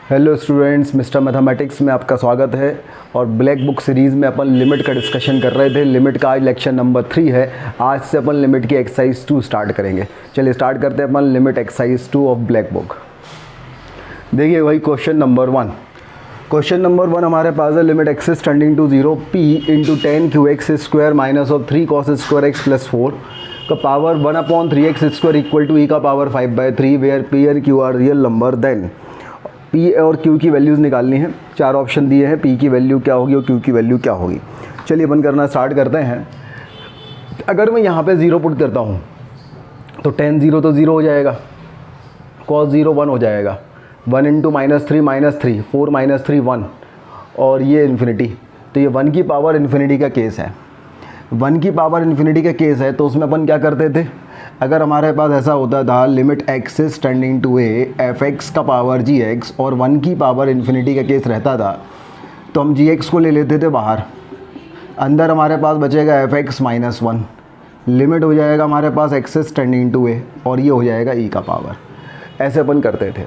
Hello students, mister mathematics में आपका स्वागत है। और ब्लैक बुक सीरीज़ में अपन लिमिट का डिस्कशन कर रहे थे। लिमिट का आज लेक्चर नंबर 3 है। आज से अपन लिमिट की एक्सरसाइज 2 स्टार्ट करेंगे। चलिए स्टार्ट करते हैं अपन limit exercise 2 of black book. देखिए वही क्वेश्चन नंबर 1। क्वेश्चन नंबर 1 हमारे पास है limit x is tending to 0 p into 10 Q X square minus of 3 cos square X plus 4 का power 1/3x square equal to e का power 5/3 where p and q are real number. Then p और q की values निकालनी है। 4 option दिए हैं, p की value क्या होगी और q की वैल्यू क्या होगी। चलिए अपन करना स्टार्ट करते हैं। अगर मैं यहाँ पे 0 पुट करता हूँ तो 10 0 तो 0 हो जाएगा, cos 0 1 हो जाएगा, 1 इंटू -3 4 -3 1 और ये इन्फिनिटी। तो ये 1 की पावर इन्फिनिटी का केस है। 1 की पावर इन्फिनिटी का केस है तो उसमें अपन क्या करते थे, अगर हमारे पास ऐसा होता था limit x is tending to A F X का पावर जी एक्स और 1 की पावर इन्फिनिटी का केस रहता था तो हम जी एक्स को ले लेते थे बाहर। अंदर हमारे पास बचेगा एफ एक्स माइनस 1, लिमिट हो जाएगा हमारे पास एक्स इज टेंडिंग टू ए और ये हो जाएगा ई का पावर। ऐसे अपन करते थे।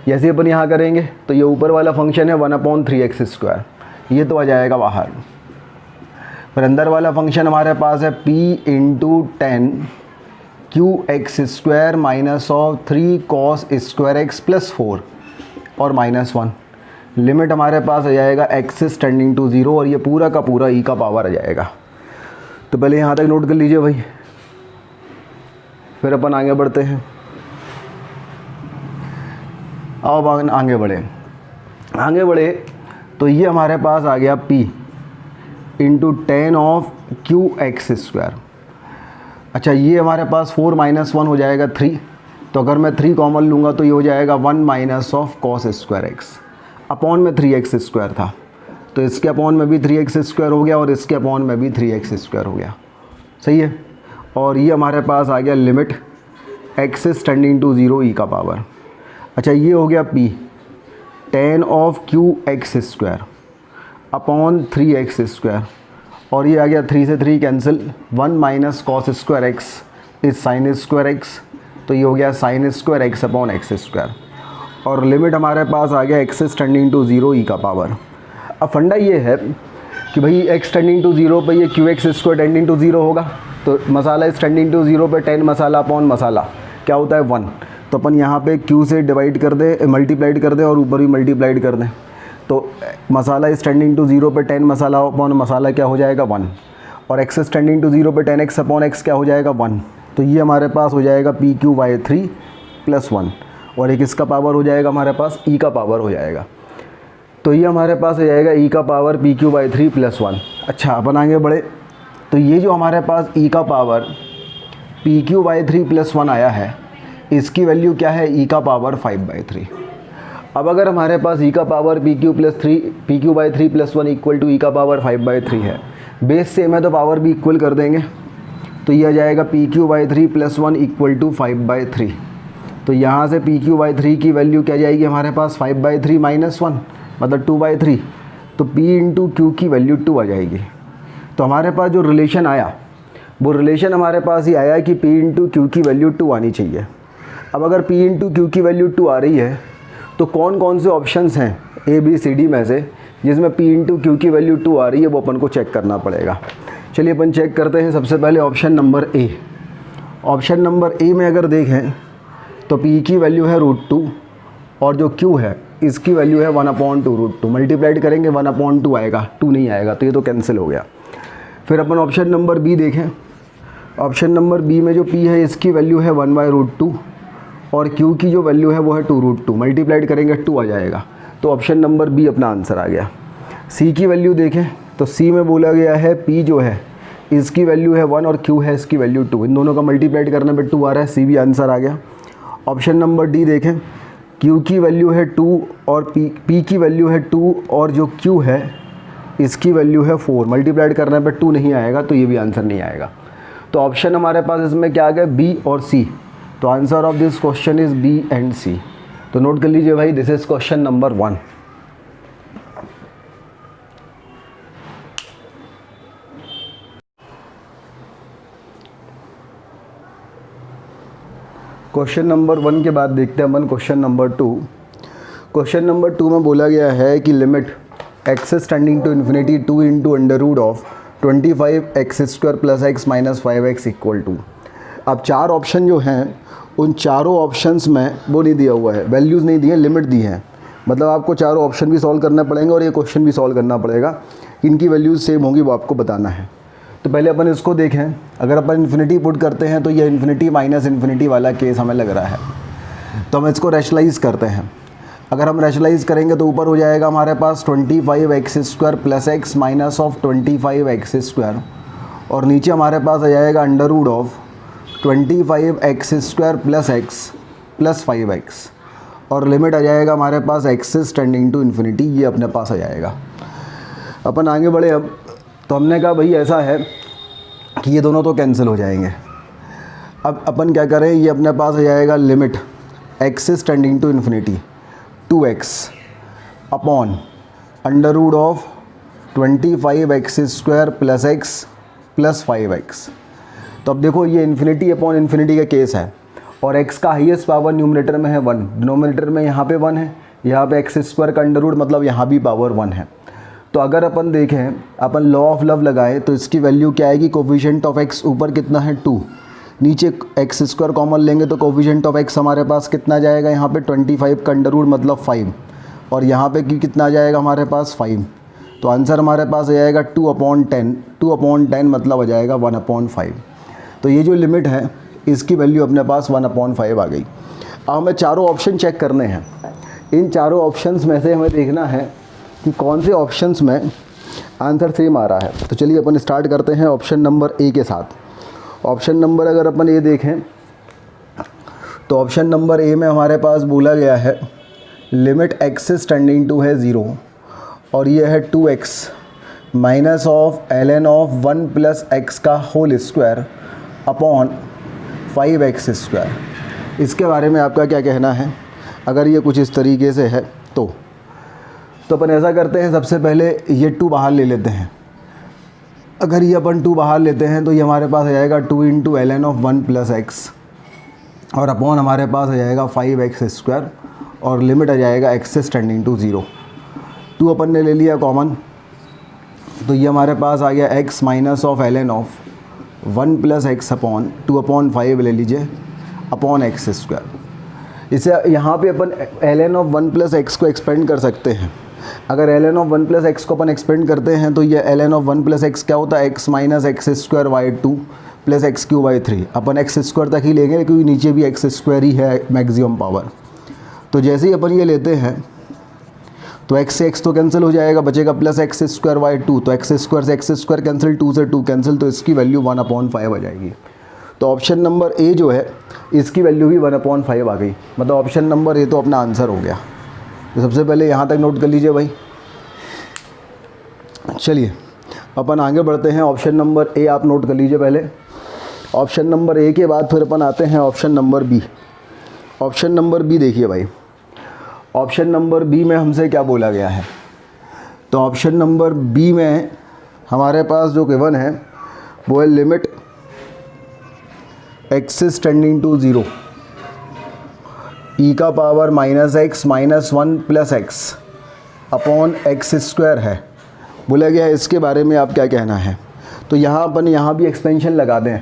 जैसे अपन यहाँ करेंगे तो ये ऊपर वाला फंक्शन है 1/3x स्क्वायर, ये तो आ जाएगा बाहर। फिर अंदर वाला फंक्शन हमारे पास है p into 10 Q X square minus of 3 cos square X plus 4 और -1। लिमिट हमारे पास आ जाएगा एक्स इज टेंडिंग टू 0 और ये पूरा का पूरा ई का पावर आ जाएगा। तो पहले यहाँ तक नोट कर लीजिए भाई, फिर अपन आगे बढ़ते हैं। अब आगे बढ़े तो ये हमारे पास आ गया p into 10 of Q X square. अच्छा, ये हमारे पास 4 - 1 हो जाएगा 3, तो अगर मैं 3 कॉमन लूँगा तो ये हो जाएगा 1 minus of cos square X. Upon में 3x स्क्वायर था तो इसके अपॉन में भी 3x स्क्वायर हो गया और इसके अपॉन में भी 3x स्क्वायर हो गया। सही है। और ये हमारे पास आ गया limit x is tending to 0 E का पावर। अच्छा, ये हो गया p 10 of Q X square upon 3x square और ये आ गया 3 से 3 cancel, 1 minus cos square X is sine square X, तो ये हो गया sine square X upon X square. और लिमिट हमारे पास आ गया X is tending to 0 E का पावर। अब फंडा ये है कि भाई एक्स टेंडिंग टू 0 पे ये Q X square tending to 0 होगा, तो मसाला इज टेंडिंग टू 0 पे 10 मसाला अपॉन मसाला क्या होता है 1। तो अपन यहाँ पे q से डिवाइड कर दें, मल्टीप्लाइड कर दें और ऊपर भी मल्टीप्लाइड कर दें, तो मसाला इज टेंडिंग टू 0 पे 10 मसाला अपॉन मसाला क्या हो जाएगा 1 और एक्स इज टेंडिंग टू 0 पे 10x अपॉन एक्स क्या हो जाएगा 1। तो ये हमारे पास हो जाएगा PQ/3 + 1 और एक इसका पावर हो जाएगा हमारे पास e का पावर हो जाएगा। तो ये हमारे पास हो जाएगा e का पावर PQ/3 + 1। अच्छा, अपन आगे बढ़े तो ये जो हमारे पास e का पावर PQ/3 + 1 आया है, इसकी वैल्यू क्या है e का पावर 5/3। अब अगर हमारे पास e का power PQ/3 + 1 equal to e का पावर 5/3 है, बेस सेम है तो पावर भी इक्वल कर देंगे, तो ये आ जाएगा PQ/3 + 1 इक्वल टू 5/3। तो यहाँ से PQ/3 की वैल्यू क्या जाएगी हमारे पास 5/3 - 1 मतलब 2/3, तो P इंटू Q की वैल्यू 2 आ जाएगी। तो हमारे पास जो रिलेशन आया वो रिलेशन हमारे पास ही आया कि P इंटू Q की वैल्यू 2 आनी चाहिए। अब अगर P इंटू Q की वैल्यू 2 आ रही है तो कौन कौन से ऑप्शंस हैं A B C D में से जिसमें P इंटू Q की वैल्यू 2 आ रही है, वो अपन को चेक करना पड़ेगा। चलिए अपन चेक करते हैं। सबसे पहले option number A। Option number A में अगर देखें तो P की वैल्यू है √2 और जो Q है इसकी वैल्यू है 1/2 √2। मल्टीप्लाइड करेंगे 1/2 आएगा, 2 नहीं आएगा, तो ये तो कैंसिल हो गया। फिर अपन ऑप्शन नंबर B देखें। ऑप्शन नंबर B में जो P है इसकी वैल्यू है 1/√2 और Q की जो वैल्यू है वो है 2√2। मल्टीप्लाइड करेंगे 2 आ जाएगा, तो ऑप्शन नंबर B अपना आंसर आ गया। C की वैल्यू देखें तो C में बोला गया है P जो है इसकी वैल्यू है 1 और Q है इसकी वैल्यू 2। इन दोनों का मल्टीप्लाइड करने पे 2 आ रहा है, C भी आंसर आ गया। ऑप्शन नंबर D देखें, Q की वैल्यू है 2 और P की वैल्यू है 2 और जो Q है इसकी वैल्यू है 4। मल्टीप्लाइड करने पे 2 नहीं आएगा, तो ये भी आंसर नहीं आएगा। तो ऑप्शन हमारे पास इसमें क्या आ गया B और C। तो answer of this question is B and C। तो नोट कर लीजिए भाई, this is question number 1। Question number 1 के बाद देखते हैं अपन क्वेश्चन नंबर 2। क्वेश्चन नंबर 2 में बोला गया है कि limit x tending to infinity 2 into under root of 25x² plus x minus 5x equal to. अब 4 ऑप्शन जो हैं उन चारों ऑप्शंस में वो नहीं दिया हुआ है, वैल्यूज़ नहीं दी है, लिमिट दी है। मतलब आपको चारों ऑप्शन भी सॉल्व करना पड़ेंगे और ये क्वेश्चन भी सॉल्व करना पड़ेगा। इनकी वैल्यूज़ सेम होंगी वो आपको बताना है। तो पहले अपन इसको देखें। अगर अपन इन्फिनिटी पुट करते हैं तो ये इन्फिनिटी माइनस इन्फिनिटी वाला केस हमें लग रहा है, तो हम इसको रैशनलाइज़ करते हैं। अगर हम रैशनलाइज़ करेंगे तो ऊपर हो जाएगा हमारे पास 25x² plus x minus of 25x², और नीचे हमारे पास आ जाएगा under root of 25x² plus x plus 5x, और लिमिट आ जाएगा हमारे पास x टेंडिंग टू इन्फिनिटी, ये अपने पास आ जाएगा। अपन आगे बढ़े। अब तो हमने कहा भाई ऐसा है कि ये दोनों तो कैंसिल हो जाएंगे। अब अपन क्या करें, ये अपने पास आ जाएगा limit x tending to infinity 2x upon under root of 25x² plus x plus 5x। तो अब देखो ये इन्फिनिटी अपॉन इन्फिनिटी का केस है और x का हाईएस्ट पावर न्यूमरेटर में है 1, डिनोमिनेटर में यहाँ पे 1 है, यहाँ पे x² का अंडर रूट मतलब यहाँ भी पावर 1 है। तो अगर अपन देखें, अपन लॉ ऑफ लव लगाएं तो इसकी वैल्यू क्या आएगी, कोफिशिएंट ऑफ x ऊपर कितना है 2, नीचे x² कॉमन लेंगे तो कोफिशिएंट ऑफ x हमारे पास कितना जाएगा, यहाँ पे 25 का अंडर रूट मतलब 5, और यहाँ पे कितना जाएगा हमारे पास 5। तो आंसर हमारे पास आ जाएगा 2/10, 2/10 मतलब आ जाएगा 1/5। तो ये जो लिमिट है इसकी वैल्यू अपने पास 1/5 आ गई। अब हमें चारों ऑप्शन चेक करने हैं। इन चारों ऑप्शंस में से हमें देखना है कि कौन से ऑप्शंस में आंसर सेम आ रहा है। तो चलिए अपन स्टार्ट करते हैं ऑप्शन नंबर ए के साथ। ऑप्शन नंबर अगर अपन ये देखें तो ऑप्शन नंबर ए में हमारे पास बोला गया है लिमिट x टेंडिंग टू है 0 और ये है 2x minus of ln of 1 plus x का होल स्क्वायर अपॉन 5x²। इसके बारे में आपका क्या कहना है? अगर ये कुछ इस तरीके से है तो अपन ऐसा करते हैं, सबसे पहले ये 2 बाहर ले लेते हैं। अगर ये अपन 2 बाहर लेते हैं तो ये हमारे पास आ जाएगा 2 into ln of 1 plus x और अपॉन हमारे पास आ जाएगा 5x² और लिमिट आ जाएगा x टेंडिंग टू 0। 2 अपन ने ले लिया कॉमन, तो ये हमारे पास आ गया x minus of ln of 1 plus x upon 2/5 ले लीजिए अपॉन x²। इसे यहाँ पे अपन ln ऑफ 1 प्लस x को एक्सपेंड कर सकते हैं। अगर ln ऑफ 1 प्लस x को अपन एक्सपेंड करते हैं तो ये ln ऑफ 1 प्लस x क्या होता है, x minus x² plus x³ अपन x² तक ही लेंगे क्योंकि नीचे भी x² ही है मैक्सिमम पावर। तो जैसे ही अपन ये लेते हैं तो x से x तो कैंसिल हो जाएगा, बचेगा प्लस x²/2, तो x² से x² कैंसिल, 2 से 2 कैंसिल, तो इसकी वैल्यू 1/5 आ जाएगी। तो ऑप्शन नंबर ए जो है इसकी वैल्यू भी 1/5 आ गई, मतलब ऑप्शन नंबर ए तो अपना आंसर हो गया। तो सबसे पहले यहाँ तक नोट कर लीजिए भाई। चलिए अपन आगे बढ़ते हैं। ऑप्शन नंबर ए आप नोट कर लीजिए पहले। ऑप्शन नंबर ए के बाद फिर अपन आते हैं option number B. Option number B देखिए भाई, ऑप्शन नंबर बी में हमसे क्या बोला गया है। तो ऑप्शन नंबर बी में हमारे पास जो गिवन है वो है limit x tending to 0 e का power -x minus 1 plus x upon x² है। बोला गया है इसके बारे में आप क्या कहना है। तो यहाँ अपन यहाँ भी एक्सपेंशन लगा दें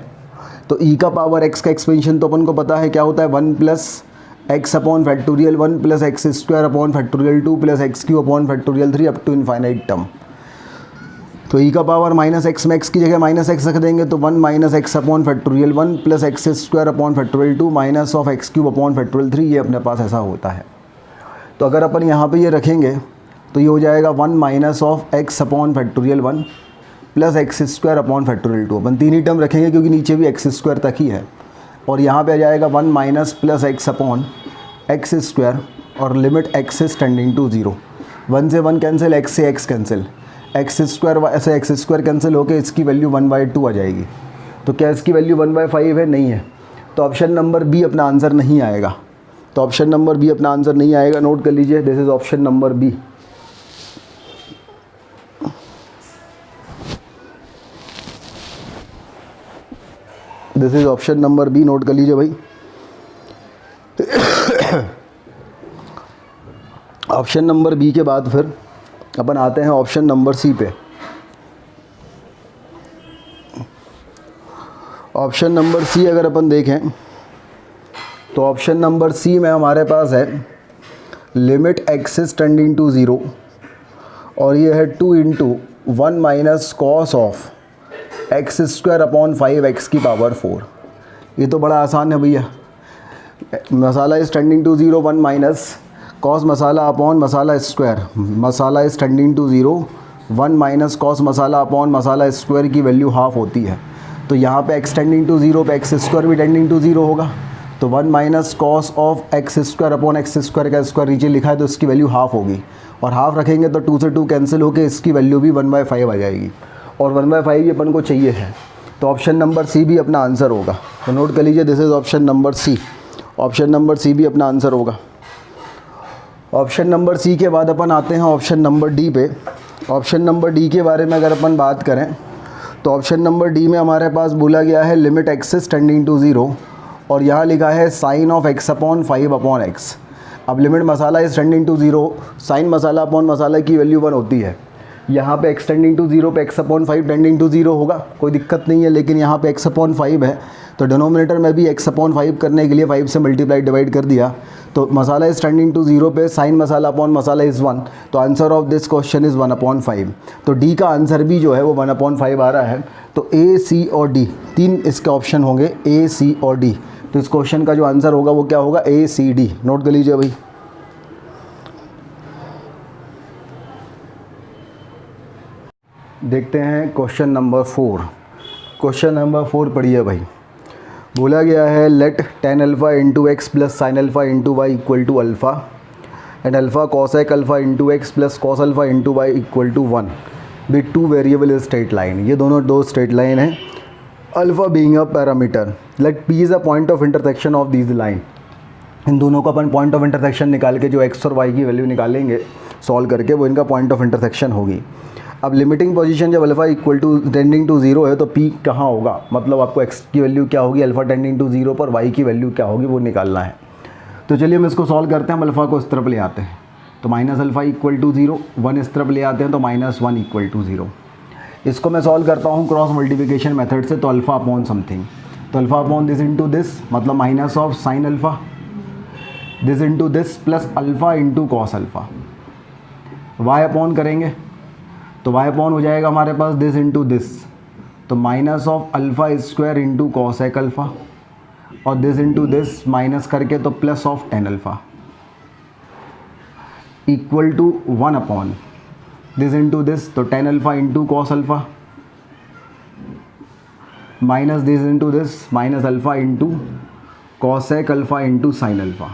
तो e का पावर x का एक्सपेंशन तो अपन को पता है क्या होता है, 1 plus x upon factorial 1 plus x² upon factorial 2 plus x³ upon factorial 3 up to infinite term. तो e का पावर -x में x की जगह -x रख देंगे तो 1 minus x upon factorial 1 plus x² upon factorial 2 minus of x³ upon factorial 3, ये अपने पास ऐसा होता है। तो अगर अपन यहाँ पे ये रखेंगे तो ये हो जाएगा 1 minus of x upon factorial 1 plus x² upon factorial 2। Upon 3 he term रखेंगे क्योंकि नीचे भी x² तक ही है, और यहाँ पे आ जाएगा 1 minus plus x upon x² और लिमिट x टेंडिंग टू 0। 1 से 1 कैंसिल, x से x कैंसिल, x² ऐसे x² कैंसिल होकर इसकी वैल्यू 1/2 आ जाएगी। तो क्या इसकी वैल्यू 1/5 है? नहीं है। तो ऑप्शन नंबर बी अपना आंसर नहीं आएगा। तो ऑप्शन नंबर बी अपना आंसर नहीं आएगा, नोट कर लीजिए। This is option number B. This is option number B, note कर लीजिए भाई। ऑप्शन नंबर बी के बाद फिर अपन आते हैं ऑप्शन नंबर सी पे। ऑप्शन नंबर सी अगर अपन देखें तो ऑप्शन नंबर सी में हमारे पास है limit x is tending to 0 और ये है 2 into 1 minus cos of x square upon 5 की पावर 4। ये तो बड़ा आसान है भैया। Masala is tending to 0 1 minus cos masala upon masala square, masala is tending to 0 1 minus cos masala upon masala square की वैल्यू हाफ होती है। तो यहाँ पे एक्स टेंडिंग टू 0 पे एक्स स्क्वायर भी टेंडिंग टू 0 होगा। तो 1 minus cos of x square upon X square का स्क्वायर नीचे लिखा है तो इसकी वैल्यू हाफ होगी, और हाफ रखेंगे तो 2 से 2 कैंसिल होकर इसकी वैल्यू भी 1/5 आ जाएगी, और 1/5 ही अपन को चाहिए है। तो ऑप्शन नंबर सी भी अपना आंसर होगा। तो नोट कर लीजिए, this is option number C. Option number C भी अपना आंसर होगा। ऑप्शन नंबर सी के बाद अपन आते हैं ऑप्शन नंबर डी पे। ऑप्शन नंबर डी के बारे में अगर अपन बात करें तो ऑप्शन नंबर डी में हमारे पास बोला गया है limit x is tending to 0 और यहाँ लिखा है sine of x upon 5 upon x. अब limit masala is tending to 0, sine masala upon masala की वैल्यू 1 होती है। यहाँ पे एक्स टेंडिंग टू 0 पे एक्स अपॉन 5 टेंडिंग टू 0 होगा, कोई दिक्कत नहीं है। लेकिन यहाँ पे एक्स अपॉन 5 है तो डिनोमिनेटर में भी एक्स अपॉन 5 करने के लिए 5 से मल्टीप्लाई डिवाइड कर दिया। तो मसाला इज टेंडिंग टू 0 पे साइन मसाला अपॉन मसाला इज़ 1, तो answer of this question is 1/5। तो डी का आंसर भी जो है वो 1/5 आ रहा है। तो ए, सी और डी तीन इसके ऑप्शन होंगे, ए, सी और डी। तो इस क्वेश्चन का जो आंसर होगा वो क्या होगा, ए, सी, डी। नोट कर लीजिए भाई। देखते हैं क्वेश्चन नंबर 4। क्वेश्चन नंबर 4 पढ़िए भाई। बोला गया है let tan alpha into x plus sine alpha into y equal to alpha and alpha cosec alpha into x plus cos alpha into y equal to 1 with 2 variable straight line. ये दोनों दो straight line है, alpha being a parameter. Let P is a point of intersection of these line. इन दोनों का अपन point of intersection निकाल के जो एक्स और वाई की वैल्यू निकालेंगे सॉल्व करके, वो इनका पॉइंट ऑफ इंटरसेक्शन होगी। अब लिमिटिंग पोजीशन जब alpha equal to tending to 0 है तो पी कहाँ होगा, मतलब आपको एक्स की वैल्यू क्या होगी अल्फ़ा टेंडिंग टू 0 पर, वाई की वैल्यू क्या होगी वो निकालना है। तो चलिए हम इसको सॉल्व करते हैं। हम अल्फ़ा को इस तरफ ले आते हैं तो माइनस अल्फ़ा इक्वल टू 0, 1 इस तरफ ले आते हैं तो -1 इक्वल टू 0। इसको मैं सॉल्व करता हूँ क्रॉस मल्टीप्लिकेशन मेथड से। तो अल्फ़ा अपॉन समथिंग, तो alpha upon this into this, मतलब minus of sine alpha, this into this plus alpha into cos alpha. Y upon करेंगे तो वाई अपॉन हो जाएगा हमारे पास दिस इंटू दिस, तो minus of alpha square into cosec alpha, और this into this minus करके तो plus of tan alpha equal to 1 upon this into this, तो tan alpha into cos alpha minus this into this minus alpha into cosec alpha into sine alpha.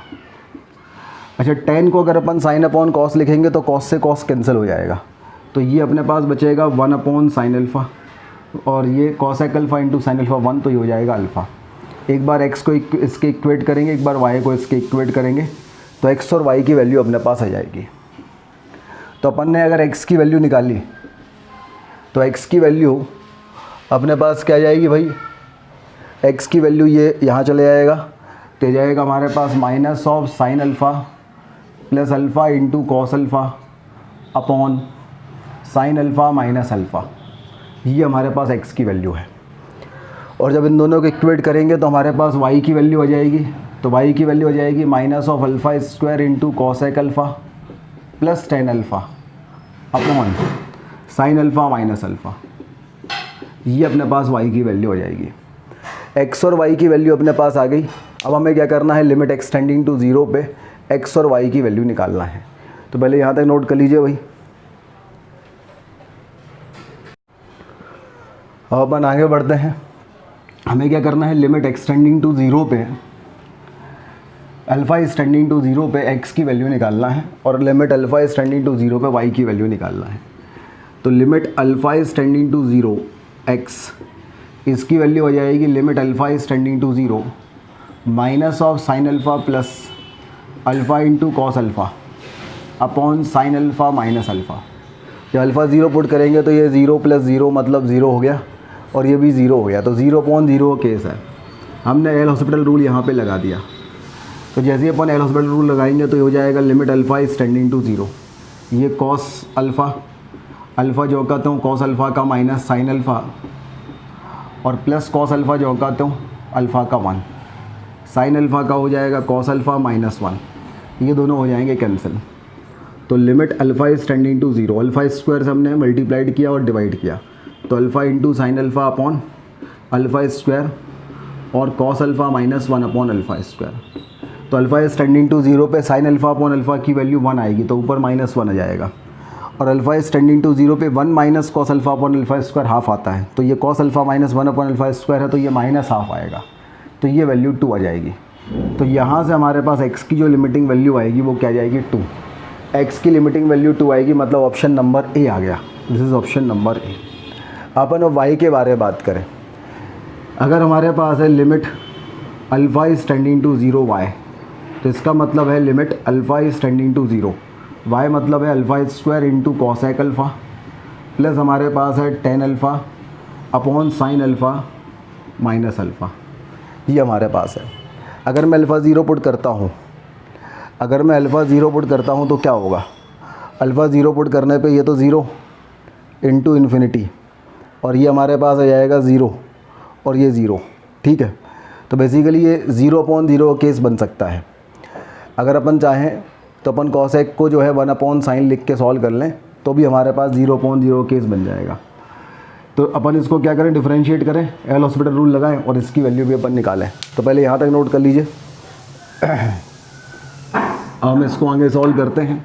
अच्छा, ten को अगर अपन sign upon cos लिखेंगे तो cos से cos cancel हो जाएगा, तो ये अपने पास बचेगा 1 अपॉन साइन अल्फ़ा, और ये cosec alpha into sine alpha 1, तो ये हो जाएगा अल्फ़ा। एक बार x को इसके इक्वेट करेंगे, एक बार y को इसके इक्वेट करेंगे, तो x और y की वैल्यू अपने पास आ जाएगी। तो अपन ने अगर x की वैल्यू निकाली तो x की वैल्यू अपने पास क्या जाएगी भाई, x की वैल्यू ये यहाँ चले जाएगा, तो जाएगा हमारे पास minus of sine alpha plus alpha into cos alpha upon sine alpha minus alpha. ये हमारे पास x की वैल्यू है। और जब इन दोनों को इक्वेट करेंगे तो हमारे पास y की वैल्यू आ जाएगी, तो y की वैल्यू आ जाएगी minus of alpha square into cosec alpha plus ten alpha upon sine alpha minus alpha. ये अपने पास y की वैल्यू आ जाएगी। x और y की वैल्यू अपने पास आ गई। अब हमें क्या करना है, लिमिट एक्स टेंडिंग टू 0 पे x और y की वैल्यू निकालना है। तो पहले यहाँ तक नोट कर लीजिए भाई। अब अपन आगे बढ़ते हैं। हमें क्या करना है, लिमिट एक्स टेंडिंग टू 0 पे अल्फ़ा इज टेंडिंग टू 0 पे x की वैल्यू निकालना है, और limit alpha is tending to 0 पे y की वैल्यू निकालना है। तो limit alpha is tending to 0 x, इसकी वैल्यू हो जाएगी limit alpha is tending to 0 minus of sine alpha plus alpha into cos alpha upon sine alpha minus alpha. जब alpha 0 put करेंगे तो ये 0 प्लस 0 मतलब 0 हो गया, और ये भी 0 हो गया, तो 0/0 केस है। हमने एल हॉस्पिटल रूल यहाँ पे लगा दिया। तो जैसे ही अपन एल हॉस्पिटल रूल लगाएंगे तो ये हो जाएगा limit alpha is tending to 0, ये कॉस अल्फ़ा, अल्फ़ा जो कहता हूँ कॉस अल्फ़ा का माइनस साइन अल्फ़ा, और प्लस कॉस अल्फ़ा जो कहता हूँ अल्फ़ा का 1, साइन अल्फ़ा का हो जाएगा कॉस अल्फ़ा माइनस 1, ये दोनों हो जाएंगे कैंसिल। तो limit alpha is tending to 0, alpha square से हमने मल्टीप्लाइड किया और डिवाइड किया, तो alpha into sine alpha upon alpha square और cos alpha minus 1 upon alpha square. तो अल्फ़ा इज टेंडिंग टू 0 पे साइन अल्फ़ा अपॉन अल्फ़ा की वैल्यू 1 आएगी, तो ऊपर माइनस 1 आ जाएगा, और अल्फ़ा इज टेंडिंग टू 0 पे 1 minus cos alpha upon alpha square half आता है, तो ये cos alpha minus 1 upon alpha square है, तो ये माइनस हाफ आएगा, तो ये वैल्यू 2 आ जाएगी। तो यहाँ से हमारे पास x की जो लिमिटिंग वैल्यू आएगी वो क्या जाएगी 2, x की लिमिटिंग वैल्यू 2 आएगी, मतलब ऑप्शन नंबर ए आ गया, this is option number A. अपन अब y के बारे में बात करें, अगर हमारे पास है limit alpha is tending to 0 y, तो इसका मतलब है limit alpha is tending to 0 y, मतलब है alpha square into cosec alpha plus हमारे पास है tan alpha upon sine alpha minus alpha, ये हमारे पास है। अगर मैं अल्फ़ा 0 पुट करता हूँ, अगर मैं अल्फ़ा 0 पुट करता हूँ तो क्या होगा, अल्फ़ा 0 पुट करने पे ये तो 0 इंटू इन्फिनिटी, और ये हमारे पास आ जाएगा 0 और ये 0, ठीक है। तो बेसिकली ये 0 अपॉन 0 केस बन सकता है। अगर अपन चाहें तो अपन कॉसेक को जो है 1 अपॉन साइन लिख के सॉल्व कर लें, तो भी हमारे पास 0 अपॉन 0 केस बन जाएगा। तो अपन इसको क्या करें, डिफरेंशिएट करें, एल हॉस्पिटल रूल लगाएं और इसकी वैल्यू भी अपन निकालें। तो पहले यहाँ तक नोट कर लीजिए, हम इसको आगे सॉल्व करते हैं।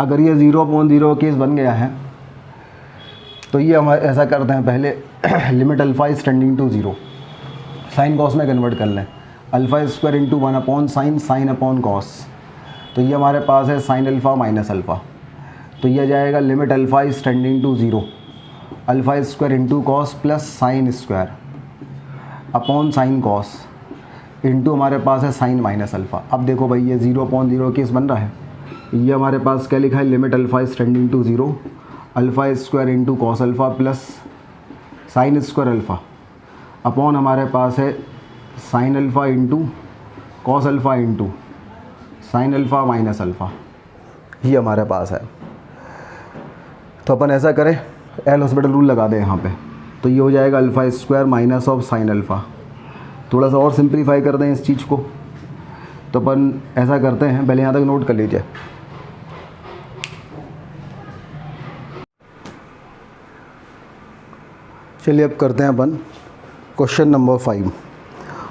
अगर ये 0 अपॉन 0 केस बन गया है तो ये हम ऐसा करते हैं, पहले limit alpha is tending to 0, sine cos में कन्वर्ट कर लें, alpha square into 1 upon sine, sine upon cos, तो ये हमारे पास है साइन अल्फ़ा माइनस अल्फ़ा, तो ये जाएगा limit alpha is tending to 0, alpha square into cos plus sine square upon sine cos into हमारे पास है साइन माइनस अल्फ़ा। अब देखो भाई ये 0 अपॉन 0 केस बन रहा है, ये हमारे पास क्या लिखा है, limit alpha is tending to 0, alpha square into cos alpha plus sine square alpha upon हमारे पास है sine alpha into cos alpha into sine alpha minus alpha, ये हमारे पास है। तो अपन ऐसा करें, एल हॉस्पिटल रूल लगा दें यहाँ पे, तो ये हो जाएगा alpha square minus of sine alpha. थोड़ा सा और सिंप्लीफाई कर दें इस चीज़ को, तो अपन ऐसा करते हैं, पहले यहाँ तक नोट कर लीजिए। चलिए अब करते हैं अपन क्वेश्चन नंबर 5।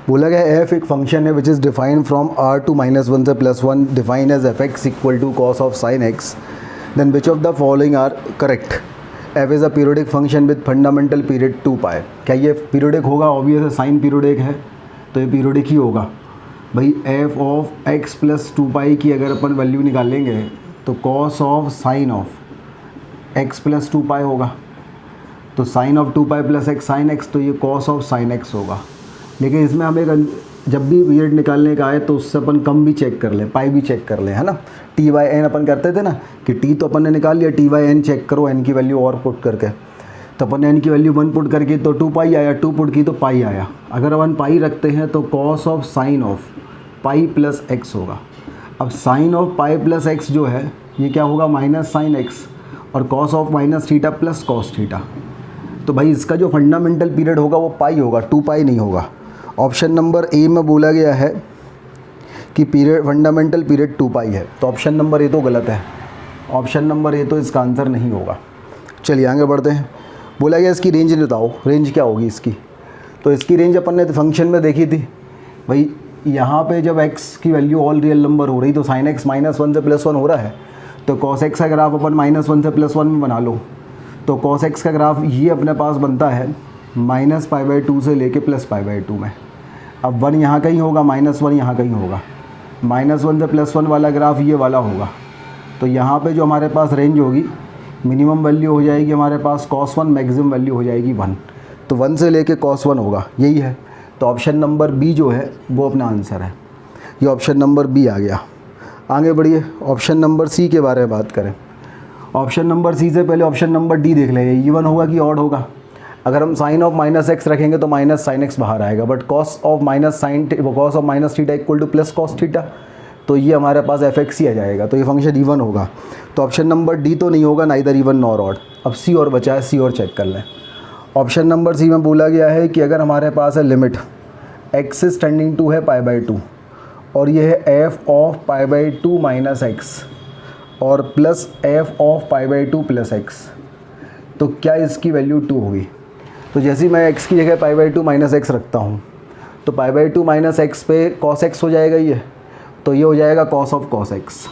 बोला गया एफ एक फंक्शन है which is defined from r to -1 से +1, define as f x equal to cos of sine x, then which of the following are correct. F is a periodic function with fundamental period 2π। क्या ये periodic होगा? Obvious है, sign periodic है तो ये periodic ही होगा भाई। एफ ऑफ एक्स प्लस 2π की अगर अपन वैल्यू निकालेंगे तो cos of sine of x plus 2π होगा, तो sine of 2π plus x sine x, तो ये कॉस ऑफ साइन एक्स होगा। लेकिन इसमें हमें जब भी पीरियड निकालने का आए तो उससे अपन कम भी चेक कर लें, पाई भी चेक कर लें, है ना। t/n अपन करते थे ना कि t तो अपन ने निकाल लिया, t/n चेक करो n की वैल्यू और पुट करके, तो अपन n की वैल्यू 1 पुट करके तो 2π आया, 2 पुट की तो पाई आया। अगर अपन पाई रखते हैं तो cos of sine of pi plus x होगा। अब sine of pi plus x जो है ये क्या होगा, माइनस साइन एक्स, और cos of minus theta plus cos theta. तो भाई इसका जो फंडामेंटल पीरियड होगा वो पाई होगा, 2π नहीं होगा। ऑप्शन नंबर ए में बोला गया है कि पीरियड फंडामेंटल पीरियड 2π है, तो ऑप्शन नंबर ए तो गलत है, ऑप्शन नंबर ए तो इसका आंसर नहीं होगा। चलिए आगे बढ़ते हैं। बोला गया इसकी रेंज बताओ, रेंज क्या होगी इसकी। तो इसकी रेंज अपन ने फंक्शन में देखी थी भाई, यहाँ पे जब x की वैल्यू ऑल रियल नंबर हो रही तो साइन एक्स -1 से +1 हो रहा है, तो कॉस एक्स का ग्राफ अपन -1 से +1 में बना लो, तो कॉस एक्स का ग्राफ ये अपने पास बनता है -π/2 से लेके +π/2 में। अब 1 यहाँ कहीं होगा, -1 यहाँ कहीं होगा, -1 से +1 वाला ग्राफ ये वाला होगा। तो यहाँ पे जो हमारे पास रेंज होगी, मिनिमम वैल्यू हो जाएगी हमारे पास cos 1, मैक्सिमम वैल्यू हो जाएगी 1, तो 1 से लेके cos 1 होगा, यही है। तो ऑप्शन नंबर बी जो है वो अपना आंसर है, ये ऑप्शन नंबर बी आ गया। आगे बढ़िए, ऑप्शन नंबर सी के बारे में बात करें। ऑप्शन नंबर सी से पहले ऑप्शन नंबर डी देख लेंगे, इवन होगा कि ऑड होगा। अगर हम साइन ऑफ माइनस एक्स रखेंगे तो माइनस साइन एक्स बाहर आएगा, but cos of minus theta equal two plus cos theta, तो ये हमारे पास एफ एक्स ही आ जाएगा, तो ये फंक्शन इवन होगा। तो ऑप्शन नंबर डी तो नहीं होगा, नाइदर इवन नॉर ऑड। अब सी और बचा है, सी और चेक कर लें। ऑप्शन नंबर सी में बोला गया है कि अगर हमारे पास है limit x is tending to है पाई बाई 2 और ये है f of pi by 2 minus x और plus f of pi by 2 plus x, तो क्या इसकी वैल्यू 2 होगी? तो जैसे ही मैं x की जगह पाई बाई 2 माइनस एक्स रखता हूँ तो पाई बाई 2 माइनस एक्स पे कॉस एक्स हो जाएगा ये, तो ये हो जाएगा कॉस ऑफ कॉस एक्स,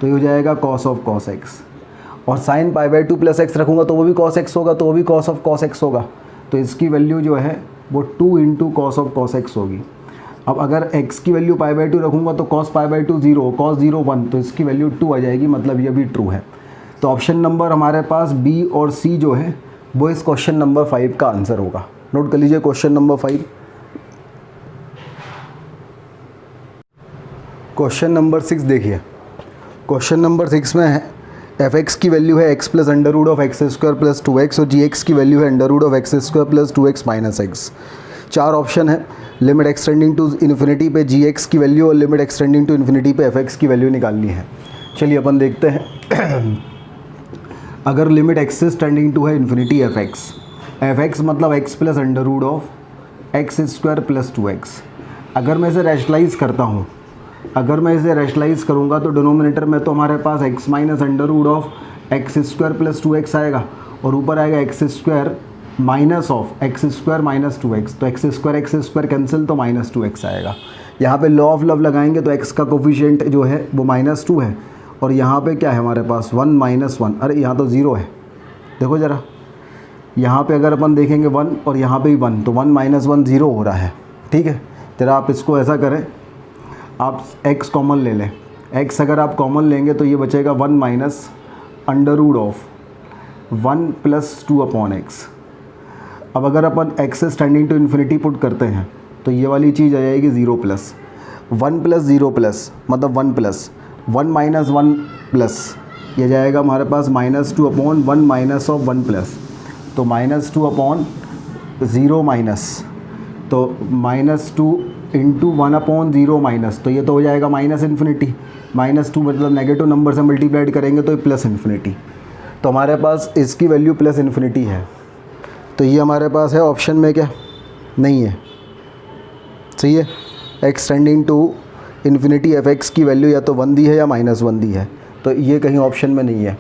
तो ये हो जाएगा कॉस ऑफ कॉस एक्स। और sine pi by 2 plus x रखूँगा तो वो भी कॉस एक्स होगा, तो वो भी कॉस ऑफ कॉस एक्स होगा, तो इसकी वैल्यू जो है वो 2 into cos of cos x होगी। अब अगर x की वैल्यू पाई बाई 2 रखूँगा तो कॉस पाई बाई 2 0, कॉस 0 1, तो इसकी वैल्यू 2 आ जाएगी, मतलब ये भी ट्रू है। तो ऑप्शन नंबर हमारे पास बी और सी जो है वो इस क्वेश्चन नंबर 5 का आंसर होगा। नोट कर लीजिए क्वेश्चन नंबर 5। क्वेश्चन नंबर 6 देखिए, क्वेश्चन नंबर 6 में है एफ एक्स की वैल्यू है x plus under root of x square plus 2x और जी एक्स की वैल्यू है under root of x square plus 2x minus x. 4 option है, limit x tending to infinity पे g x की value और limit x tending to infinity पे f x की value निकालनी है। चलिए अपन देखते हैं। अगर लिमिट एक्स टेंडिंग टू है इन्फिनिटी एफ एक्स मतलब x plus under root of x square plus 2x। अगर मैं इसे रैशनलाइज करता हूँ, अगर मैं इसे रैशनलाइज करूँगा तो डिनोमिनेटर में तो हमारे पास x minus under root of x square plus 2x आएगा और ऊपर आएगा x square minus of x square minus 2x, तो एक्स स्क्वायर कैंसिल तो माइनस 2x आएगा। यहाँ पे लॉ ऑफ लव लगाएंगे तो x का कोफिशिएंट जो है वो -2 है और यहाँ पे क्या है हमारे पास 1 माइनस 1, अरे यहाँ तो 0 है, देखो ज़रा यहाँ पे अगर अपन देखेंगे 1 और यहाँ पे भी 1, तो 1 माइनस 1 0 हो रहा है, ठीक है। ज़रा आप इसको ऐसा करें, आप x कॉमन ले लें, x अगर आप कॉमन लेंगे तो ये बचेगा 1 minus under root of 1 plus 2 upon x. अब अगर अपन x tending to infinity put करते हैं तो ये वाली चीज़ आ जाएगी 0 प्लस 1 प्लस 0 प्लस मतलब 1 प्लस 1 माइनस 1 प्लस, ये जाएगा हमारे पास -2 अपॉन 1 माइनस ऑफ 1 प्लस, तो -2 अपॉन 0 माइनस, तो -2 इंटू 1 अपॉन 0 माइनस, तो ये तो हो जाएगा माइनस इन्फिनिटी, -2 मतलब नेगेटिव नंबर से मल्टीप्लाइड करेंगे तो ये प्लस इन्फिनिटी, तो हमारे पास इसकी वैल्यू प्लस इन्फिनिटी है। तो ये हमारे पास है ऑप्शन में क्या नहीं है, सही है। X tending to infinity f x की वैल्यू या तो 1 दी है या -1 दी है, तो ये कहीं ऑप्शन में नहीं है।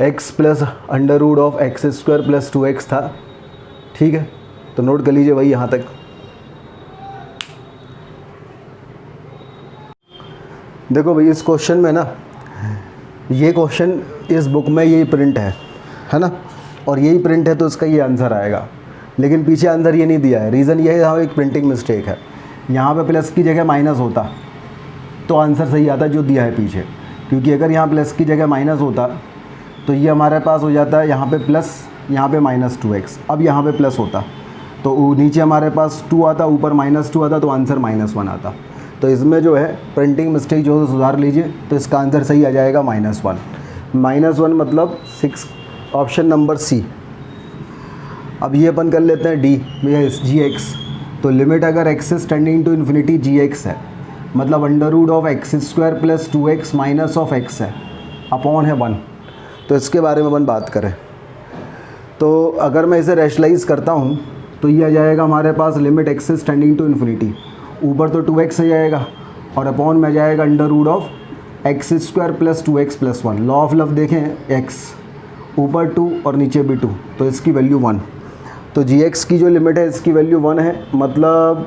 X plus under root of x square plus 2x था, ठीक है, तो नोट कर लीजिए वही यहाँ तक। देखो भाई इस क्वेश्चन में ना, ये क्वेश्चन इस बुक में यही प्रिंट है ना, और यही प्रिंट है तो इसका ये आंसर आएगा, लेकिन पीछे आंसर ये नहीं दिया है। रीज़न ये है यहाँ एक प्रिंटिंग मिस्टेक है, यहाँ पे प्लस की जगह माइनस होता तो आंसर सही आता जो दिया है पीछे, क्योंकि अगर यहाँ प्लस की जगह माइनस होता तो ये हमारे पास हो जाता है यहाँ पे प्लस, यहाँ पे -2x। अब यहाँ पे प्लस होता तो नीचे हमारे पास 2 आता, ऊपर -2 आता, तो आंसर -1 आता। तो इसमें जो है प्रिंटिंग मिस्टेक जो है सुधार लीजिए, तो इसका आंसर सही आ जाएगा -1 मतलब 6, ऑप्शन नंबर सी। अब ये अपन कर लेते हैं डी, जी एक्स। तो लिमिट अगर x is tending to infinity g x है, मतलब under root of x square plus 2x minus of x है, अपॉन है 1, तो इसके बारे में अपन बात करें तो अगर मैं इसे रैशनलाइज करता हूँ तो ये आ जाएगा हमारे पास limit x is tending to infinity, ऊपर तो 2x आ जाएगा और अपॉन में आ जाएगा under root of x square plus 2x plus 1। Law of love देखें, x ऊपर 2 और नीचे भी 2, तो इसकी वैल्यू 1। तो जी एक्स की जो लिमिट है इसकी वैल्यू 1 है, मतलब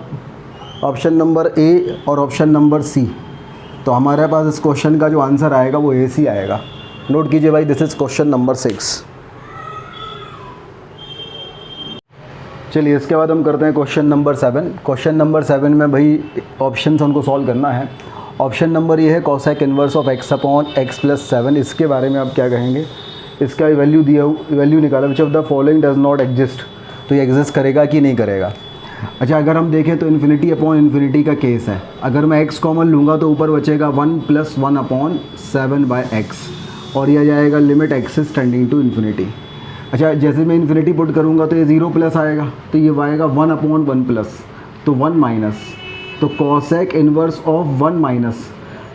ऑप्शन नंबर ए और ऑप्शन नंबर सी। तो हमारे पास इस क्वेश्चन का जो आंसर आएगा वो ए सी आएगा। नोट कीजिए भाई, दिस इज़ क्वेश्चन नंबर 6। चलिए इसके बाद हम करते हैं क्वेश्चन नंबर 7। क्वेश्चन नंबर 7 में भाई ऑप्शन उनको सॉल्व करना है। ऑप्शन नंबर ये है cosec inverse of x upon x plus 7। इसके बारे में आप क्या कहेंगे? इसका वैल्यू दिया, वैल्यू निकाला, विच of the following does not exist. तो ये एग्जिस्ट करेगा कि नहीं करेगा। अच्छा, अगर हम देखें तो इन्फिनिटी अपॉन इन्फिनिटी का केस है। अगर मैं x कॉमन लूँगा तो ऊपर बचेगा 1 प्लस 1 अपॉन 7 बाय एक्स, और यह जाएगा limit x is tending to infinity. अच्छा जैसे मैं इन्फिनिटी पुट करूँगा तो ये 0 प्लस आएगा, तो ये आएगा 1/1 प्लस, तो 1 माइनस, तो कॉसेक इन्वर्स ऑफ 1 माइनस,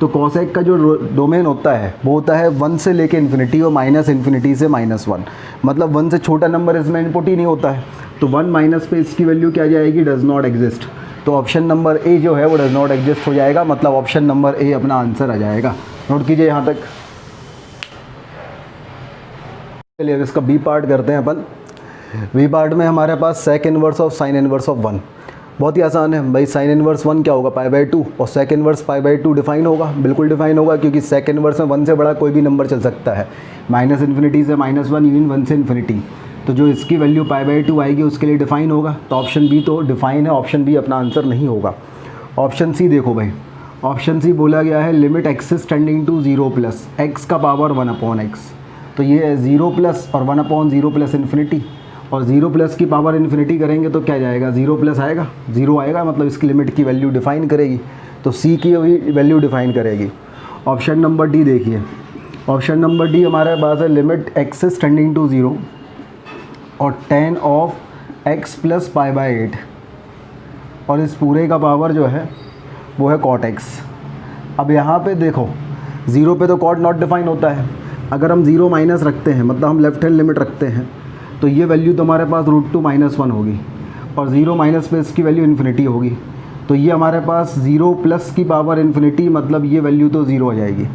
तो कॉसेक का जो डोमेन होता है वो होता है 1 से लेके इन्फिनिटी और माइनस इन्फिनिटी से -1, मतलब 1 से छोटा नंबर इसमें इनपुट ही नहीं होता है, तो 1 माइनस पे इसकी वैल्यू क्या जाएगी, डज़ नॉट एग्जिस्ट। तो ऑप्शन नंबर ए जो है वो डज़ नॉट एग्जिस्ट हो जाएगा, मतलब ऑप्शन नंबर ए अपना आंसर आ जाएगा। नोट कीजिए यहाँ तक। चलिए अब इसका बी पार्ट करते हैं अपन। बी पार्ट में हमारे पास sec inverse of sine inverse of 1, बहुत ही आसान है भाई। साइन इनवर्स 1 क्या होगा, π/2, और सेक इनवर्स π/2 डिफाइन होगा, बिल्कुल डिफाइन होगा, क्योंकि सेक इनवर्स में 1 से बड़ा कोई भी नंबर चल सकता है, माइनस इन्फिनिटी से -1, इवन 1 से इन्फिनिटी, तो जो इसकी वैल्यू π/2 आएगी उसके लिए डिफाइन होगा, तो ऑप्शन बी तो डिफाइन है, ऑप्शन बी अपना आंसर नहीं होगा। ऑप्शन सी देखो भाई, ऑप्शन सी बोला गया है limit x is tending to 0 plus x का पावर 1/x, तो ये 0 प्लस और 1/0 प्लस इन्फिनिटी, और 0 प्लस की पावर इन्फिनिटी करेंगे तो क्या जाएगा, 0 प्लस आएगा, 0 आएगा, मतलब इसकी लिमिट की वैल्यू डिफाइन करेगी, तो सी की वैल्यू डिफाइन करेगी। ऑप्शन नंबर डी देखिए, ऑप्शन नंबर डी हमारे पास है लिमिट एक्सिस टेंडिंग टू 0 और tan ऑफ x प्लस π/8, और इस पूरे का पावर जो है वो है cot x। अब यहाँ पे देखो 0 पे तो cot नॉट डिफाइन होता है, अगर हम 0 माइनस रखते हैं, मतलब हम लेफ्ट हैंड लिमिट रखते हैं, तो ये वैल्यू तो हमारे पास √2 - 1 होगी, और 0 माइनस पे इसकी वैल्यू इन्फिनिटी होगी, तो ये हमारे पास 0 प्लस की पावर इन्फिनिटी, मतलब ये वैल्यू तो 0 आ जाएगी।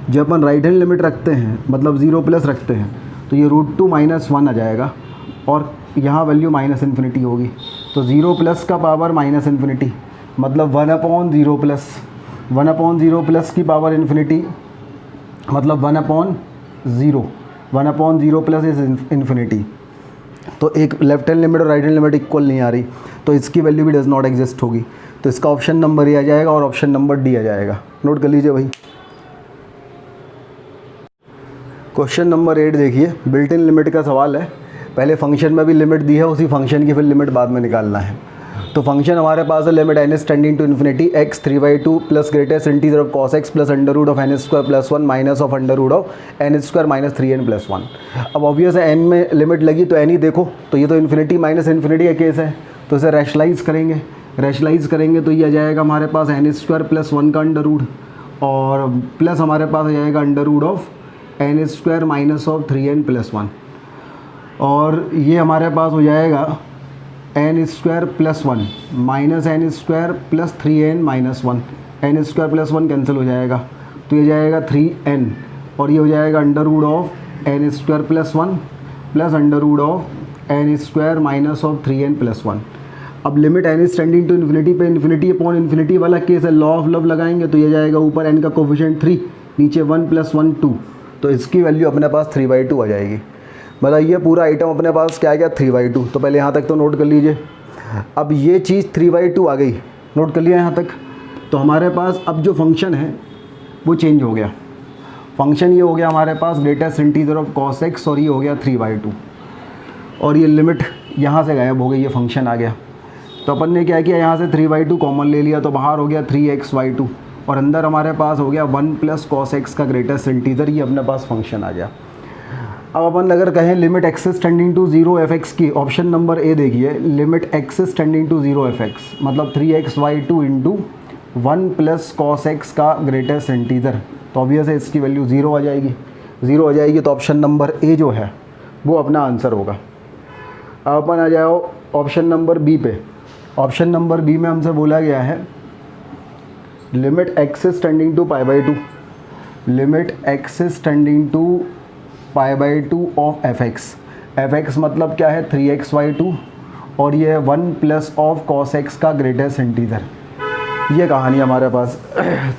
जब अपन राइट हैंड लिमिट रखते हैं, मतलब 0 प्लस रखते हैं, तो ये √2 - 1 आ जाएगा, और यहाँ वैल्यू माइनस इन्फिनिटी होगी, तो 0 प्लस का पावर माइनस इन्फिनिटी, मतलब 1/0 प्लस, 1/0 प्लस की पावर इन्फिनिटी, मतलब 1/0, 1/0 प्लस इज इन्फिनिटी। तो एक लेफ्ट हैंड लिमिट और राइट हैंड लिमिट इक्वल नहीं आ रही, तो इसकी वैल्यू भी डज़ नॉट एग्जिस्ट होगी, तो इसका ऑप्शन नंबर ए आ जाएगा और ऑप्शन नंबर डी आ जाएगा। नोट कर लीजिए भाई। क्वेश्चन नंबर 8 देखिए, बिल्ट इन लिमिट का सवाल है, पहले फंक्शन में भी लिमिट दी है, उसी फंक्शन की फिर लिमिट बाद में निकालना है। तो फंक्शन हमारे पास है limit n is tending to infinity x 3/2 plus greatest integer of cos x plus under root of n square plus 1 minus of under root of n square minus 3n plus 1। अब obvious है n में limit लगी तो n ही देखो, तो ये तो infinity minus infinity का केस है, तो इसे रैशनलाइज करेंगे तो ये आ जाएगा हमारे पास n स्क्वायर प्लस 1 का अंडर रूट, और प्लस हमारे पास आ जाएगा under root of n square minus of 3n plus 1, और ये हमारे पास हो जाएगा n square plus 1 minus n square plus 3n minus 1, n square plus 1 cancel हो जाएगा, तो ये जाएगा 3n, और ये हो जाएगा under root of n square plus 1 plus under root of n square minus of 3n plus 1। अब limit n is tending to infinity पे इन्फिनिटी अपॉन इन्फिनिटी वाला केस है, लॉ ऑफ लव लगाएंगे, तो ये जाएगा ऊपर n का कोफिशिएंट 3, नीचे 1 + 1 2, तो इसकी वैल्यू अपने पास 3/2 आ जाएगी। मतलब ये पूरा आइटम अपने पास क्या गया 3/2, तो पहले यहाँ तक तो नोट कर लीजिए। अब ये चीज़ 3/2 आ गई, नोट कर लिया यहाँ तक, तो हमारे पास अब जो फंक्शन है वो चेंज हो गया। फंक्शन ये हो गया हमारे पास greatest integer of cos x, और ये हो गया 3/2, और ये लिमिट यहाँ से गायब हो गई, ये फंक्शन आ गया। तो अपन ने क्या किया, यहाँ से 3/2 कॉमन ले लिया, तो बाहर हो गया 3x/2, और अंदर हमारे पास हो गया 1 + cos x का ग्रेटेस्ट इंटीजर, ये अपने पास फंक्शन आ गया। अब अपन अगर कहें limit x is tending to 0 f(x) की, ऑप्शन नंबर ए देखिए, limit x is tending to 0 f(x) मतलब 3x/2 इंटू 1 + cos x का ग्रेटेस्ट इंटीजर, तो ऑब्वियस है इसकी वैल्यू 0 आ जाएगी, तो ऑप्शन नंबर ए जो है वो अपना आंसर होगा। अब अपन आ जाओ ऑप्शन नंबर बी पे। ऑप्शन नंबर बी में हमसे बोला गया है limit x is tending to π/2, limit x is tending to π/2 of f(x) मतलब क्या है 3x/2, और ये 1 + ऑफ cos x का ग्रेटेस्ट इंटीजर, ये कहानी हमारे पास।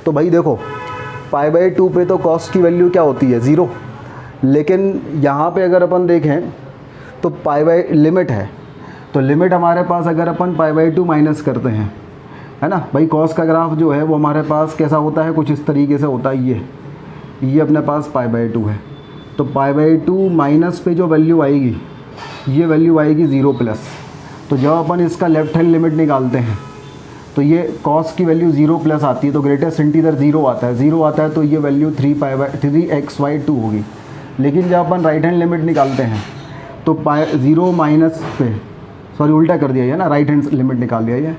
तो भाई देखो π/2 पे तो cos की वैल्यू क्या होती है 0, लेकिन यहाँ पे अगर अपन देखें तो लिमिट है, तो लिमिट हमारे पास अगर अपन π/2 माइनस करते हैं, है ना भाई, cos का ग्राफ जो है वो हमारे पास कैसा होता है, कुछ इस तरीके से होता है, ये अपने पास π/2 है, तो π/2 माइनस पे जो वैल्यू आएगी ये वैल्यू आएगी 0+। तो जब अपन इसका लेफ्ट हैंड लिमिट निकालते हैं तो ये cos की वैल्यू 0+ आती है, तो ग्रेटेस्ट इंटीजर 0 आता है, तो ये वैल्यू 3x/2 होगी। लेकिन जब अपन राइट हैंड लिमिट निकालते हैं तो 0 माइनस पे, सॉरी उल्टा कर दिया है ना, राइट हैंड लिमिट निकाल दिया ये,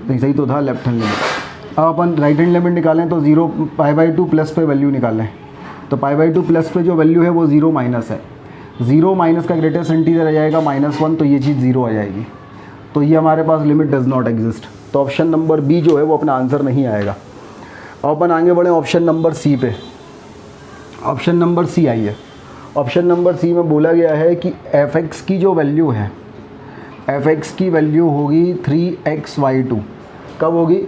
नहीं सही तो था लेफ्ट हैंड लिमिट। अब अपन राइट हैंड लिमिट निकालें तो 0 π/2 प्लस पे वैल्यू निकालें, तो π/2 प्लस पे जो वैल्यू है वो 0 माइनस है, 0 माइनस का ग्रेटेस्ट इंटीजर आ जाएगा -1, तो ये चीज़ 0 आ जाएगी, तो ये हमारे पास लिमिट डज नॉट एग्जिस्ट, तो ऑप्शन नंबर बी जो है वो अपना आंसर नहीं आएगा। अब अपन आगे बढ़े ऑप्शन नंबर सी पे। ऑप्शन नंबर सी आई है। ऑप्शन नंबर सी में बोला गया है कि f(x) की जो वैल्यू है, f(x) की वैल्यू होगी 3xy2। कब होगी?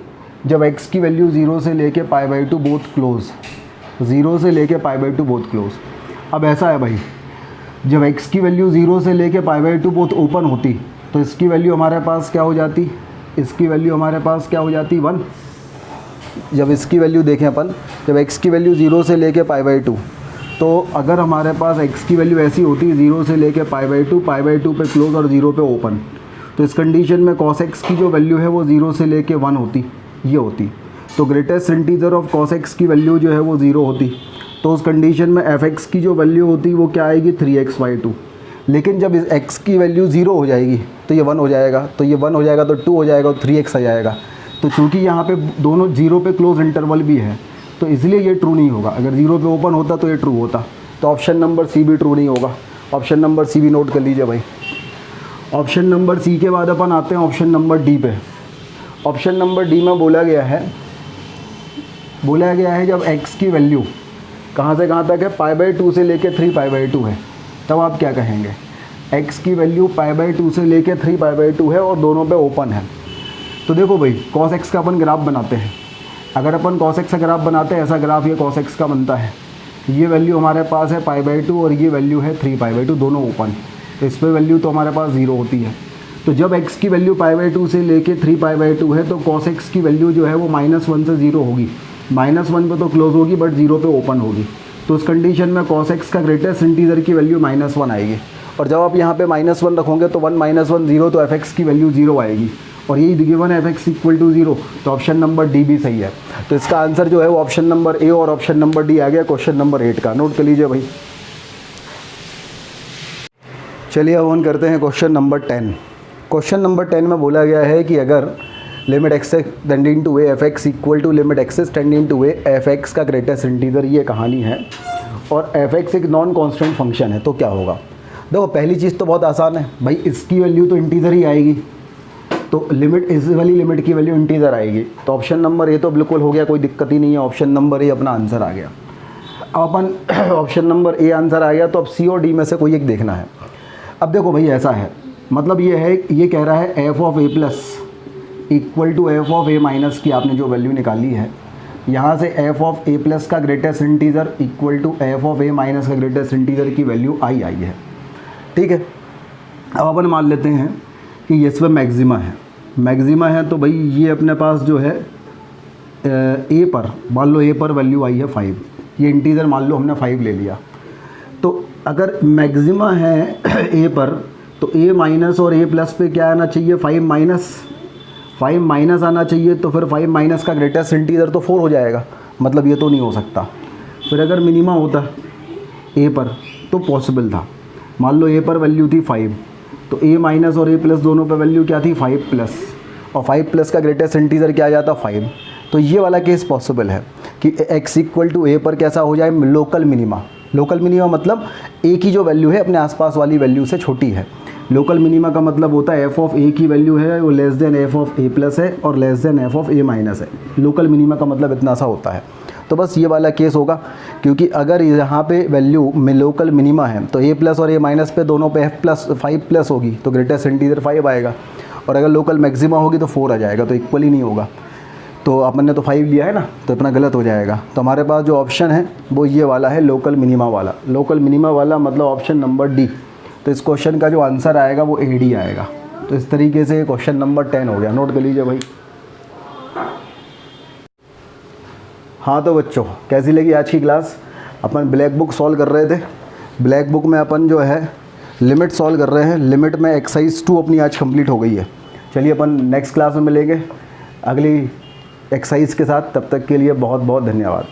जब x की वैल्यू 0 से लेके π/2 बोथ क्लोज, 0 से लेके π/2 बोथ क्लोज। अब ऐसा है भाई, जब x की वैल्यू 0 से लेके π/2 बोथ ओपन होती तो इसकी वैल्यू हमारे पास क्या हो जाती, इसकी वैल्यू हमारे पास क्या हो जाती 1। जब इसकी वैल्यू देखें अपन, जब x की वैल्यू 0 से लेके π/2, तो अगर हमारे पास x की वैल्यू ऐसी होती है 0 से लेके π/2 पे क्लोज और 0 पे ओपन, तो इस कंडीशन में cos x की जो वैल्यू है वो 0 से लेके 1 होती, ये होती, तो greatest integer of cos x की वैल्यू जो है वो 0 होती, तो उस कंडीशन में f(x) की जो वैल्यू होती वो क्या आएगी 3xy2। लेकिन जब इस x की वैल्यू 0 हो जाएगी तो ये 1 हो जाएगा, तो ये 1 हो जाएगा तो 2 हो जाएगा और 3x आ जाएगा, तो चूँकि यहाँ पे दोनों 0 पे क्लोज इंटरवल भी है तो इसलिए ये ट्रू नहीं होगा। अगर 0 पे ओपन होता तो ये ट्रू होता, तो ऑप्शन नंबर सी भी ट्रू नहीं होगा। ऑप्शन नंबर सी भी नोट कर लीजिए भाई। ऑप्शन नंबर सी के बाद अपन आते हैं ऑप्शन नंबर डी पे। ऑप्शन नंबर डी में बोला गया है जब x की वैल्यू कहाँ से कहाँ तक है, π/2 से लेके 3π/2 है, तब आप क्या कहेंगे, x की वैल्यू π/2 से लेके 3π/2 है और दोनों पे ओपन है। तो देखो भाई cos x का अपन ग्राफ बनाते हैं, अगर अपन cos x का ग्राफ बनाते हैं, ऐसा ग्राफ ये cos x का बनता है, ये वैल्यू हमारे पास है π/2 और ये वैल्यू है 3π/2, दोनों ओपन, तो इस पर वैल्यू तो हमारे पास 0 होती है। तो जब x की वैल्यू π/2 से लेके 3π/2 है तो cos x की वैल्यू जो है वो -1 से 0 होगी, -1 पे तो क्लोज होगी बट 0 पे ओपन होगी, तो उस कंडीशन में cos x का ग्रेटेस्ट इंटीजर की वैल्यू -1 आएगी, और जब आप यहाँ पे -1 रखोगे तो 1 - 1 0, तो f(x) की वैल्यू 0 आएगी, और यही गिवन है f(x) = 0, तो ऑप्शन नंबर डी भी सही है। तो इसका आंसर जो है वो ऑप्शन नंबर ए और ऑप्शन नंबर डी आ गया क्वेश्चन नंबर 8 का, नोट कर लीजिए भाई। चलिए अब ऑन करते हैं क्वेश्चन नंबर 10। क्वेश्चन नंबर 10 में बोला गया है कि अगर limit x tending to a f(x) = limit x tending to a f(x) का ग्रेटेस्ट इंटीजर ये कहानी है, और f(x) एक नॉन कांस्टेंट फंक्शन है, तो क्या होगा। देखो पहली चीज़ तो बहुत आसान है भाई, इसकी वैल्यू तो इंटीजर ही आएगी, तो लिमिट इस वाली लिमिट की वैल्यू इंटीजर आएगी, तो ऑप्शन नंबर ए तो बिल्कुल हो गया, कोई दिक्कत ही नहीं है, ऑप्शन नंबर ए अपना आंसर आ गया। अब अपन ऑप्शन नंबर ए आंसर आ गया, तो अब सी और डी में से कोई एक देखना है। अब देखो भाई ऐसा है, मतलब ये कह रहा है f(a) = f(a) की आपने जो वैल्यू निकाली है, यहाँ से f(a) का ग्रेटेस्ट इंटीजर = f(a) का ग्रेटेस्ट इंटीजर की वैल्यू आई है, ठीक है। अब अपन मान लेते हैं कि ये इसमें मैक्सिमा है, तो भाई ये अपने पास जो है ए पर, मान लो ए पर वैल्यू आई है 5, ये इंटीजर मान लो हमने 5 ले लिया, तो अगर मैक्सिमा है ए पर तो ए माइनस और ए प्लस पे क्या आना चाहिए, 5 माइनस आना चाहिए, तो फिर 5 माइनस का ग्रेटेस्ट इंटीजर तो 4 हो जाएगा, मतलब ये तो नहीं हो सकता। फिर अगर मिनिमा होता ए पर तो पॉसिबल था, मान लो ए पर वैल्यू थी 5, तो ए माइनस और ए प्लस दोनों पे वैल्यू क्या थी 5 प्लस, और 5 प्लस का ग्रेटेस्ट इंटीजर क्या आ जाता 5, तो ये वाला केस पॉसिबल है कि x = a पर कैसा हो जाए लोकल मिनिमा मतलब a की जो वैल्यू है अपने आसपास वाली वैल्यू से छोटी है। लोकल मिनिमा का मतलब होता है f(a) की वैल्यू है वो लेस देन f(a+ है और लेस देन f(a- है। लोकल मिनिमा का मतलब इतना सा होता है, तो बस ये वाला केस होगा, क्योंकि अगर यहाँ पे वैल्यू में लोकल मिनिमा है तो a+ और a- पे दोनों पे f+5+ होगी, तो ग्रेटेस्ट इंटीजर 5 आएगा, और अगर लोकल मैक्सिमा होगी तो 4 आ जाएगा, तो इक्वल ही नहीं होगा। तो अपन ने तो 5 लिया है ना, तो इतना गलत हो जाएगा। तो हमारे पास जो ऑप्शन है वो ये वाला है, लोकल मिनिमा वाला मतलब ऑप्शन नंबर डी। तो इस क्वेश्चन का जो आंसर आएगा वो AD आएगा। तो इस तरीके से क्वेश्चन नंबर 10 हो गया, नोट कर लीजिए भाई। हाँ तो बच्चों कैसी लगी आज की क्लास। अपन ब्लैक बुक सॉल्व कर रहे थे, ब्लैक बुक में अपन जो है लिमिट सॉल्व कर रहे हैं, लिमिट में एक्सरसाइज 2 अपनी आज कंप्लीट हो गई है। चलिए अपन नेक्स्ट क्लास में मिलेंगे अगली एक्सरसाइज के साथ, तब तक के लिए बहुत बहुत धन्यवाद।